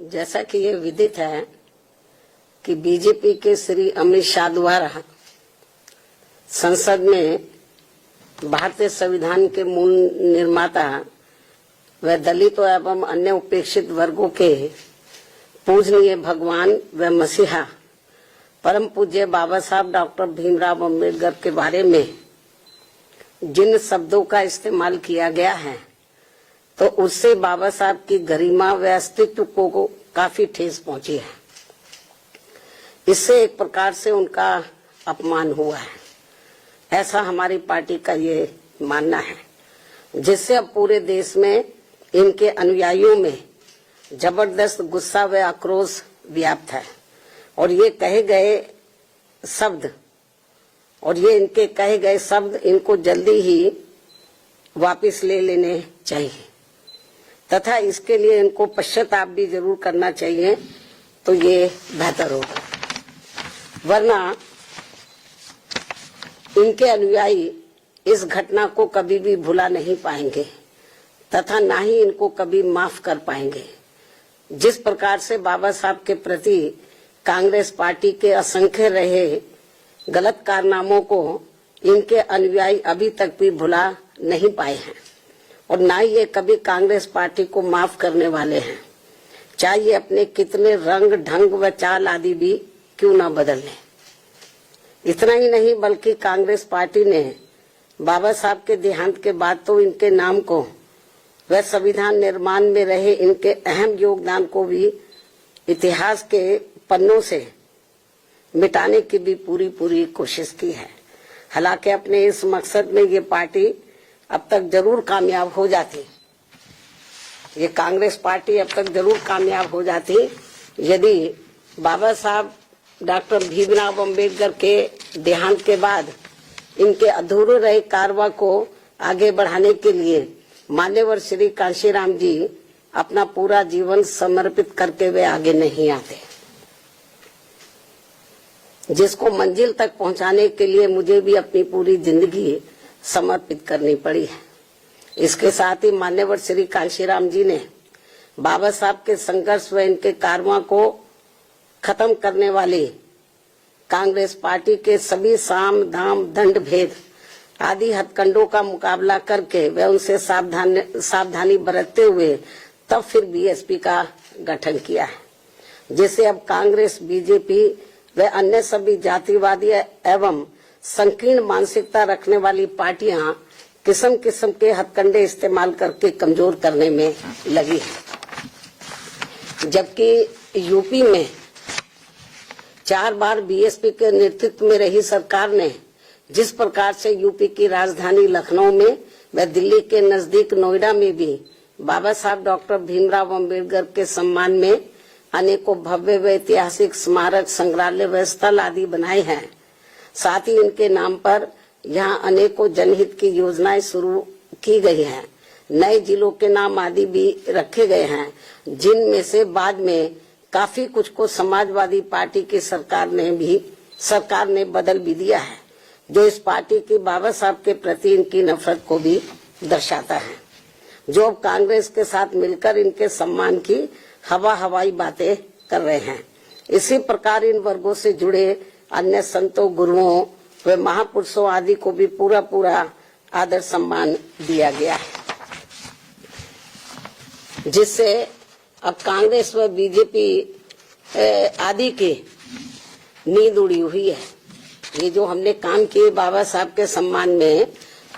जैसा कि ये विदित है कि बीजेपी के श्री अमित शाह द्वारा संसद में भारतीय संविधान के मूल निर्माता व दलितों एवं अन्य उपेक्षित वर्गों के पूजनीय भगवान व मसीहा परम पूज्य बाबा साहब डॉक्टर भीमराव अम्बेडकर के बारे में जिन शब्दों का इस्तेमाल किया गया है तो उससे बाबा साहब की गरिमा व अस्तित्व को काफी ठेस पहुंची है। इससे एक प्रकार से उनका अपमान हुआ है, ऐसा हमारी पार्टी का ये मानना है, जिससे अब पूरे देश में इनके अनुयायियों में जबरदस्त गुस्सा व आक्रोश व्याप्त है और ये इनके कहे गए शब्द इनको जल्दी ही वापस ले लेने चाहिए तथा इसके लिए इनको पश्चाताप भी जरूर करना चाहिए, तो ये बेहतर होगा। वरना इनके अनुयायी इस घटना को कभी भी भुला नहीं पाएंगे तथा ना ही इनको कभी माफ कर पाएंगे। जिस प्रकार से बाबा साहब के प्रति कांग्रेस पार्टी के असंख्य रहे गलत कारनामों को इनके अनुयायी अभी तक भी भुला नहीं पाए हैं और ना ही ये कभी कांग्रेस पार्टी को माफ करने वाले हैं, चाहे ये अपने कितने रंग ढंग व चाल आदि भी क्यों ना बदल लें। इतना ही नहीं बल्कि कांग्रेस पार्टी ने बाबा साहब के देहांत के बाद तो इनके नाम को व संविधान निर्माण में रहे इनके अहम योगदान को भी इतिहास के पन्नों से मिटाने की भी पूरी कोशिश की है। हालांकि अपने इस मकसद में ये पार्टी अब तक जरूर कामयाब हो जाती, ये कांग्रेस पार्टी अब तक जरूर कामयाब हो जाती यदि बाबा साहब डॉक्टर भीमराव अम्बेडकर के देहांत के बाद इनके अधूरे रहे कारवा को आगे बढ़ाने के लिए मान्यवर श्री कांशीराम जी अपना पूरा जीवन समर्पित करके वे आगे नहीं आते, जिसको मंजिल तक पहुंचाने के लिए मुझे भी अपनी पूरी जिंदगी समर्पित करनी पड़ी है। इसके साथ ही मान्यवर श्री कांशीराम जी ने बाबा साहब के संघर्ष व इनके कारवा को खत्म करने वाली कांग्रेस पार्टी के सभी साम दाम दंड भेद आदि हथकंडों का मुकाबला करके वे उनसे सावधानी बरतते हुए तब फिर बीएसपी का गठन किया है, जिसे अब कांग्रेस बीजेपी व अन्य सभी जातिवादी एवं संकीर्ण मानसिकता रखने वाली पार्टियां किस्म किस्म के हथकंडे इस्तेमाल करके कमजोर करने में लगी है। जबकि यूपी में 4 बार बीएसपी के नेतृत्व में रही सरकार ने जिस प्रकार से यूपी की राजधानी लखनऊ में व दिल्ली के नजदीक नोएडा में भी बाबा साहब डॉक्टर भीमराव अम्बेडकर के सम्मान में अनेकों भव्य व ऐतिहासिक स्मारक संग्रहालय व स्थल आदि बनाए हैं, साथ ही इनके नाम पर यहाँ अनेकों जनहित की योजनाएं शुरू की गई हैं। नए जिलों के नाम आदि भी रखे गए हैं, जिनमें से बाद में काफी कुछ को समाजवादी पार्टी की सरकार ने बदल भी दिया है, जो इस पार्टी की बाबा साहब के प्रति इनकी नफरत को भी दर्शाता है, जो अब कांग्रेस के साथ मिलकर इनके सम्मान की हवाई बातें कर रहे हैं। इसी प्रकार इन वर्गों से जुड़े अन्य संतों गुरुओं व महापुरुषों आदि को भी पूरा आदर सम्मान दिया गया है, जिससे अब कांग्रेस व बीजेपी आदि की नींद उड़ी हुई है। ये जो हमने काम किए बाबा साहब के सम्मान में,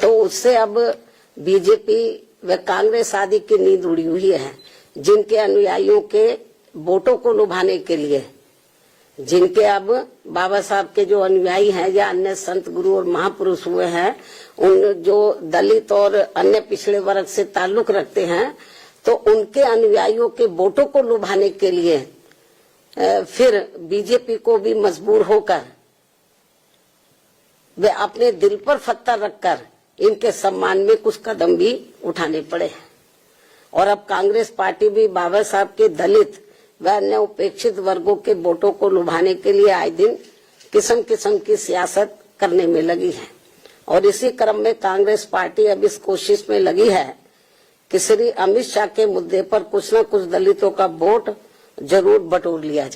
तो उससे अब बीजेपी व कांग्रेस आदि की नींद उड़ी हुई है, जिनके अनुयायियों के वोटों को लुभाने के लिए, जिनके अब बाबा साहब के जो अनुयायी हैं या अन्य संत गुरु और महापुरुष हुए हैं, उन जो दलित और अन्य पिछड़े वर्ग से ताल्लुक रखते हैं, तो उनके अनुयायियों के वोटों को लुभाने के लिए फिर बीजेपी को भी मजबूर होकर वे अपने दिल पर पत्थर रखकर इनके सम्मान में कुछ कदम भी उठाने पड़े हैं। और अब कांग्रेस पार्टी भी बाबा साहब के दलित व अन्य उपेक्षित वर्गों के वोटों को लुभाने के लिए आए दिन किस्म किस्म की सियासत करने में लगी है। और इसी क्रम में कांग्रेस पार्टी अब इस कोशिश में लगी है कि श्री अमित शाह के मुद्दे पर कुछ न कुछ दलितों का वोट जरूर बटोर लिया जाए।